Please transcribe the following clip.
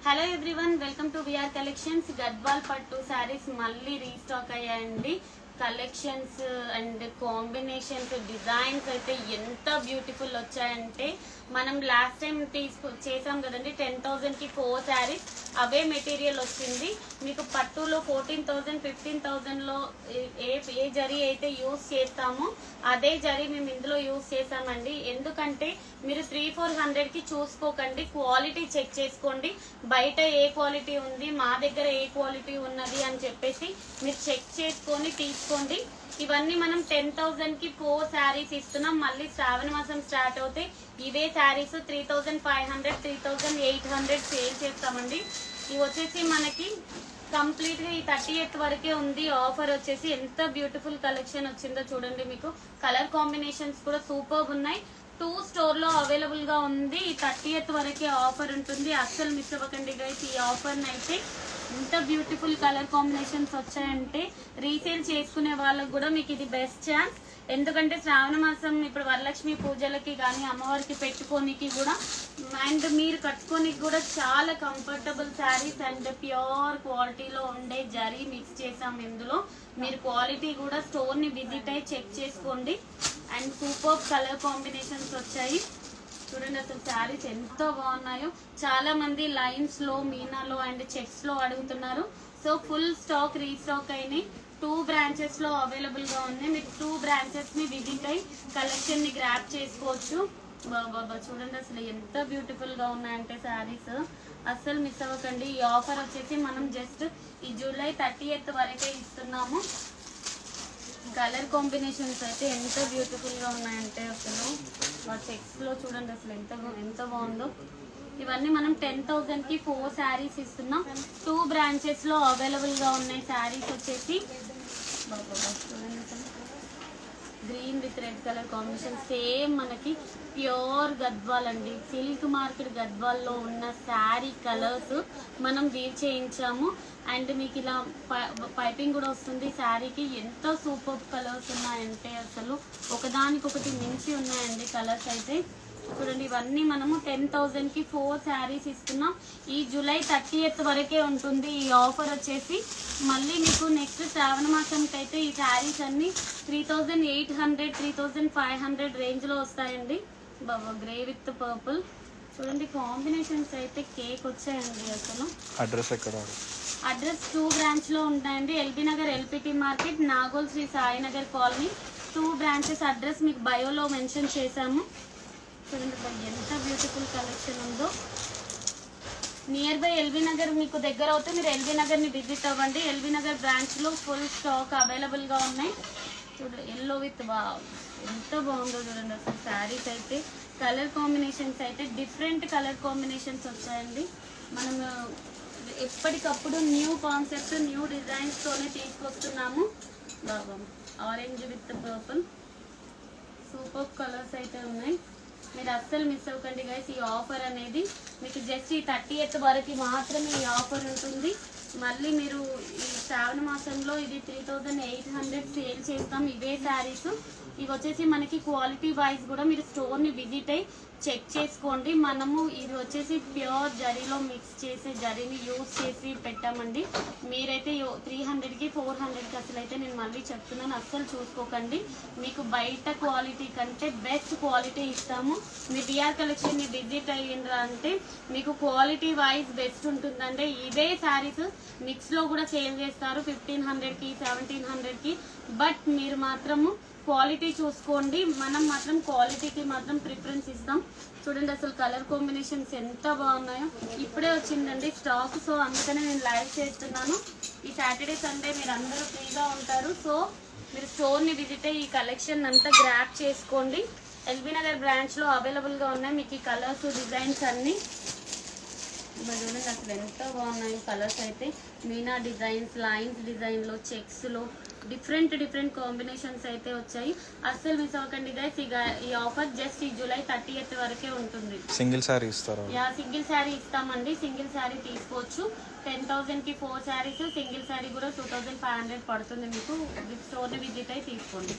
Hello everyone, welcome to VR collections. Gadwal పట్టు శారీస్ మళ్ళీ restock అయ్యాయండి. కలెక్షన్స్ అండ్ కాంబినేషన్స్, డిజైన్స్ అయితే ఎంత బ్యూటిఫుల్ వచ్చాయంటే, మనం లాస్ట్ టైం చేసాం కదండి 10,000కి 4 శారీస్. అవే మెటీరియల్ వచ్చింది మీకు. పట్టులో 14,000 15,000లో ఏ జరీ అయితే యూస్ చేస్తామో అదే జరీ మేము ఇందులో యూస్ చేసామండి. ఎందుకంటే మీరు 300-400కి చూసుకోకండి, క్వాలిటీ చెక్ చేసుకోండి. బయట ఏ క్వాలిటీ ఉంది, మా దగ్గర ఏ క్వాలిటీ ఉన్నది అని చెప్పేసి మీరు చెక్ చేసుకొని తీసుకోండి. ఇవన్నీ మనం 10,000కి 4 శారీస్ ఇస్తున్నాం. మళ్ళీ శ్రావణ మాసం స్టార్ట్ అవుతే ఇవే శారీస్ 3,500 3,800 సేల్ చేస్తామండి. ఇవి వచ్చేసి మనకి కంప్లీట్ గా ఈ 30th వరకే ఉంది. ఆఫర్ వచ్చేసి ఎంత బ్యూటిఫుల్ కలెక్షన్ వచ్చిందో చూడండి. మీకు కలర్ కాంబినేషన్స్ కూడా సూపర్ ఉన్నాయి. 2 స్టోర్ లో అవైలబుల్ గా ఉంది. ఈ 30th వరకే ఆఫర్ ఉంటుంది. అస్సలు మిస్ అవ్వకండి గైస్. ఈ ఆఫర్ అయితే ఎంత బ్యూటిఫుల్ కలర్ కాంబినేషన్స్ వచ్చాయంటే రీసేల్ చేసుకునే వాళ్ళకు కూడా మీకు ఇది బెస్ట్ ఛాన్స్. ఎందుకంటే శ్రావణ మాసం ఇప్పుడు వరలక్ష్మి పూజలకి కానీ అమ్మవారికి పెట్టుకోనికి కూడా అండ్ మీరు కట్టుకోనికి కూడా చాలా కంఫర్టబుల్ శారీస్ అండ్ ప్యూర్ క్వాలిటీలో ఉండే జరీ మిక్స్ చేసాం ఇందులో. మీరు క్వాలిటీ కూడా స్టోర్ ని విజిట్ అయ్యి చెక్ చేసుకోండి. అండ్ సూపర్ కలర్ కాంబినేషన్స్ వచ్చాయి చూడండి. అసలు శారీస్ ఎంత బాగున్నాయో. చాలా మంది లైన్స్ లో, మీనాలో అండ్ చెక్స్ లో అడుగుతున్నారు. సో ఫుల్ స్టాక్ రీస్టాక్ అయినాయి. 2 బ్రాంచెస్ లో అవైలబుల్ గా ఉన్నాయి. మీరు 2 బ్రాంచెస్ ని విజిట్ అయ్యి కలెక్షన్ ని గ్రాప్ చేసుకోవచ్చు. బాబా చూడండి అసలు ఎంత బ్యూటిఫుల్ గా ఉన్నాయంటే శారీస్. అస్సలు మిస్ అవ్వకండి. ఈ ఆఫర్ వచ్చేసి మనం జస్ట్ ఈ జూలై 30th వరకే ఇస్తున్నాము. కలర్ కాంబినేషన్స్ అయితే ఎంత బ్యూటిఫుల్ గా ఉన్నాయంటే అసలు చెక్స్ లో చూడండి అసలు ఎంత బాగుందో. ఇవన్నీ మనం 10,000కి 4 శారీస్ ఇస్తున్నాం. 2 బ్రాంచెస్ లో అవైలబుల్ గా ఉన్నాయి. శారీస్ వచ్చేసి చూడండి అసలు green with red colour combination. Same మనకి ప్యూర్ గద్వాల్ అండి, సిల్క్ మార్కెట్ గద్వాల్లో ఉన్న శారీ కలర్స్ మనం వీవ్ చేయించాము. అండ్ మీకు ఇలా పైపింగ్ కూడా వస్తుంది శారీకి. ఎంత సూపర్ కలర్స్ ఉన్నాయంటే అసలు ఒకదానికొకటి మించి ఉన్నాయండి కలర్స్ అయితే. చూడండి ఇవన్నీ మనము 10,000కి 4 శారీస్ ఇస్తున్నాం. ఈ జూలై 30th వరకే ఉంటుంది ఈ ఆఫర్ వచ్చేసి. మళ్ళీ మీకు నెక్స్ట్ శ్రావణ మాసంకి అయితే ఈ శారీస్ అన్ని 3,800 3,500 రేంజ్లో వస్తాయండి. బాబా గ్రే విత్ పర్పుల్ చూడండి. కాంబినేషన్స్ అయితే కేక్ వచ్చాయండి అసలు. అడ్రస్ ఎక్కడ? అడ్రస్ 2 బ్రాంచ్ లో ఉంటాయండి. LB Nagar LPT market, Nagole Sri Sainagar colony. 2 branches address మీకు బయోలో మెన్షన్ చేశాము. చూడండి ఎంత బ్యూటిఫుల్ కలెక్షన్ ఉందో. నియర్ బై ఎల్బీ నగర్ మీకు దగ్గర అవుతే మీరు ఎల్బీ నగర్ ని విజిట్ అవ్వండి. ఎల్బీ నగర్ బ్రాంచ్ లో ఫుల్ స్టాక్ అవైలబుల్ గా ఉన్నాయి. చూడండి ఎల్లో విత్ ఎంత బాగుందో చూడండి అసలు శారీస్ అయితే. కలర్ కాంబినేషన్స్ అయితే డిఫరెంట్ కలర్ కాంబినేషన్స్ వచ్చాయండి. మనం ఎప్పటికప్పుడు న్యూ కాన్సెప్ట్, న్యూ డిజైన్స్ తోనే తీసుకొస్తున్నాము. బాబా orange with purple super colours అయితే ఉన్నాయి. మీరు అస్సలు మిస్ అవ్వకండి గైస్. ఈ ఆఫర్ అనేది మీకు జస్ట్ ఈ 30th వరకు మాత్రమే ఈ ఆఫర్ ఉంటుంది. మళ్ళీ మీరు ఈ శ్రావణ మాసంలో ఇది 3,800 సేల్ చేస్తాం ఇవే శారీస్. ఇవి వచ్చేసి మనకి క్వాలిటీ వైజ్ కూడా మీరు స్టోర్ని విజిట్ అయ్యి చెక్ చేసుకోండి. మనము ఇది వచ్చేసి ప్యూర్ జరీలో మిక్స్ చేసే జరీని యూజ్ చేసి పెట్టామండి. మీరైతే 300కి 400కి అసలు అయితే నేను మళ్ళీ చెప్తున్నాను, అస్సలు చూసుకోకండి. మీకు బయట క్వాలిటీ కంటే బెస్ట్ క్వాలిటీ ఇస్తాము. మీ విఆర్ కలెక్షన్ని విజిట్ అయ్యిండ్రా అంటే మీకు క్వాలిటీ వైజ్ బెస్ట్ ఉంటుందంటే ఇవే శారీస్ మిక్స్లో కూడా సేల్ చేస్తారు 1,500కి 1,700కి. బట్ మీరు మాత్రము క్వాలిటీ చూసుకోండి. మనం మాత్రం క్వాలిటీకి మాత్రం ప్రిఫరెన్స్ ఇస్తాం. చూడండి అసలు కలర్ కాంబినేషన్స్ ఎంత బాగున్నాయో. ఇప్పుడే వచ్చిందండి స్టాక్, సో అందుకనే నేను లైవ్ చేస్తున్నాను. ఈ సాటర్డే సండే మీరు అందరూ ఫ్రీగా ఉంటారు. సో మీరు స్టోర్ని విజిట్ అయ్యి ఈ కలెక్షన్ అంతా గ్రాప్ చేసుకోండి. ఎల్బీ నగర్ బ్రాంచ్లో అవైలబుల్గా ఉన్నాయి మీకు ఈ కలర్స్, డిజైన్స్ అన్నీ. చూడండి అసలు ఎంత బాగున్నాయి కలర్స్ అయితే. మీనా డిజైన్స్, లైన్స్ డిజైన్లో, చెక్స్లో డిఫరెంట్ కాంబినేషన్స్ అయితే వచ్చాయి. అస్సలు మిస్ అవ్వకండి గైస్. ఈ ఆఫర్ జస్ట్ ఈ జూలై 30th వరకే ఉంటుంది. సింగిల్ శారీ ఇస్తారా? సింగిల్ శారీ ఇస్తామండి. సింగిల్ శారీ తీసుకోవచ్చు. 10,000కి 4 శారీస్. సింగిల్ శారీ కూడా 2,500 పడుతుంది మీకు. స్టోర్ని విజిట్ అయి తీసుకోండి.